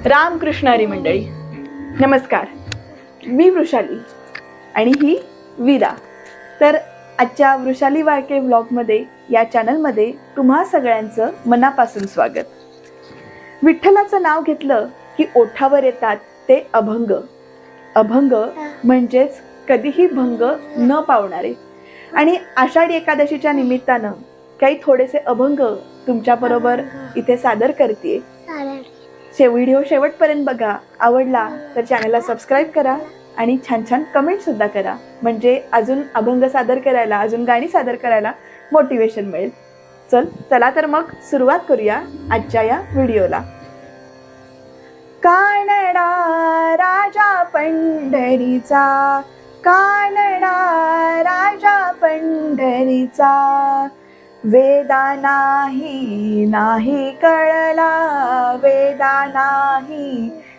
रामकृष्ण हरी मंडळी, नमस्कार. मी वृषाली आणि ही वीरा. तर आजच्या वृषाली वाळके ब्लॉगमध्ये, या चॅनलमध्ये तुम्हा सगळ्यांचं मनापासून स्वागत. विठ्ठलाचं नाव घेतलं की ओठावर येतात ते अभंग. अभंग म्हणजेच कधीही भंग न पावणारे. आणि आषाढी एकादशीच्या निमित्तानं काही थोडेसे अभंग तुमच्याबरोबर इथे सादर करते. व्हिडिओ शेवटपर्यंत बघा. आवडला तर चॅनलला सबस्क्राईब करा आणि छान छान कमेंट सुद्धा करा, म्हणजे अजून अभंग सादर करायला, अजून गाणी सादर करायला मोटिवेशन मिळेल. चला तर मग सुरुवात करूया आजच्या या व्हिडिओला. कानडा राजा पंढरीचा, कानडा राजा पंढरीचा, वेदा नाही कळला, वेदा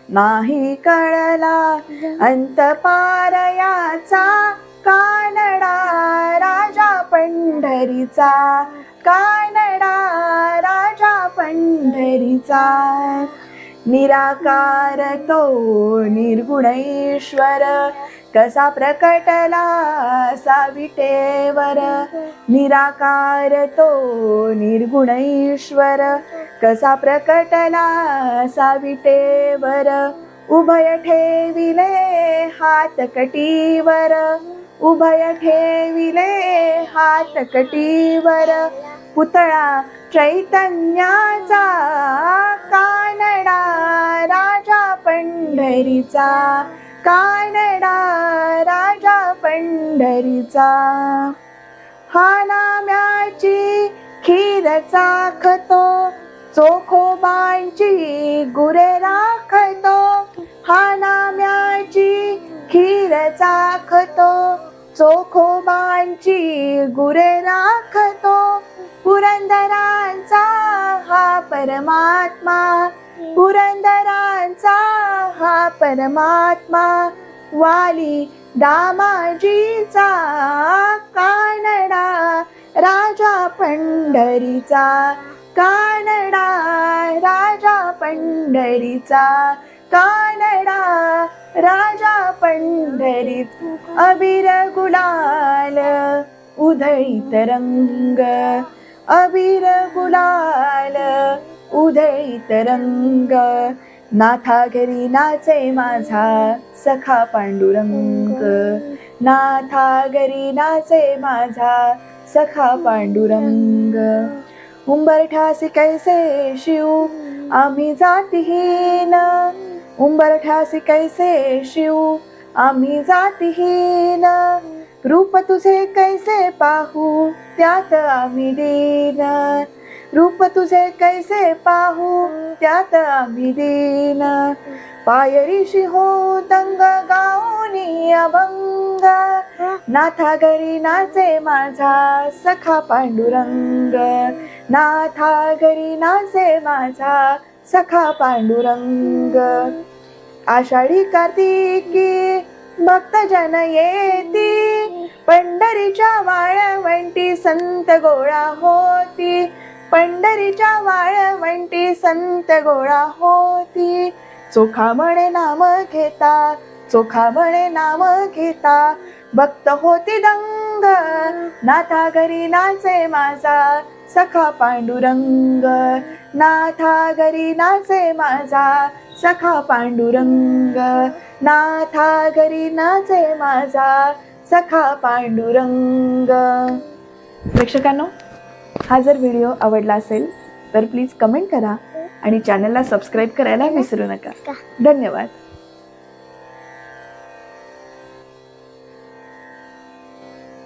नाही कळला, अंतपारयाचा कानडा राजा पंढरीचा, कानडा राजा पंढरीचा. निराकार तो निर्गुणेश्वर, कसा प्रकटला साविटेवर. निराकार तो निर्गुणेश्वर, कसा प्रकटला साविटेवर. उभय ठेविले हात कटीवर, उभय ठेविले हात कटीवर. पुतळा चैतन्याचा, कानडा राजा पंढरीचा, कानडा राजा पंढरीचा. हा नाम्याची खीर चाखतो, चोखोबांची गुरे राखतो. हा नाम्याची खीर चाखतो, चोखोबांची गुरे राखतो. पुरंदरांचा हा परमात्मा, पुरंदरांचा हा परमात्मा. वाली दामाजीचा, कानडा राजा पंढरीचा, कानडा राजा पंढरीचा, कानडा राजा पंढरीचा. अबीर गुलाल उधळीत रंग, अबीर गुलाल उधळीत रंग. नाथा घरी नाचे माझा सखा पांडुरंग, नाथा घरी नाचे माझा सखा पांडुरंग. उंबरठ्यासी कैसे शिव आम्ही जातीहीन, उंबरठ्यासी कैसे शिव आम्ही जातीहीन. रूप तुझे कैसे पाहू त्यात आम्ही दीन, रूप तुझे कैसे पाहू त्यात आम्ही दीन. पायरीशी हो दंग गाऊनी अभंग, नाथा घरी नाचे माझा सखा पांडुरंग, नाथा घरी नाचे माझा सखा पांडुरंग. आषाढी कार्तिकी भक्तजन येती, पंढरीच्या वाळवंटी संत गोळा होती, पंढरीच्या वाळवंटी संत गोळा होती. चोखा म्हणे नाम घेता, चोखा म्हणे नाम घेता, भक्त होती दंग. नाथा घरी नाचे माझा सखा पांडुरंग, नाथा घरी नाचे माझा सखा पांडुरंग, नाथा घरी नाचे माझा सखा पांडुरंग. प्रेक्षकांनो, हा जर व्हिडिओ आवडला असेल तर प्लीज कमेंट करा आणि चॅनलला सबस्क्राईब करायला विसरू नका. धन्यवाद.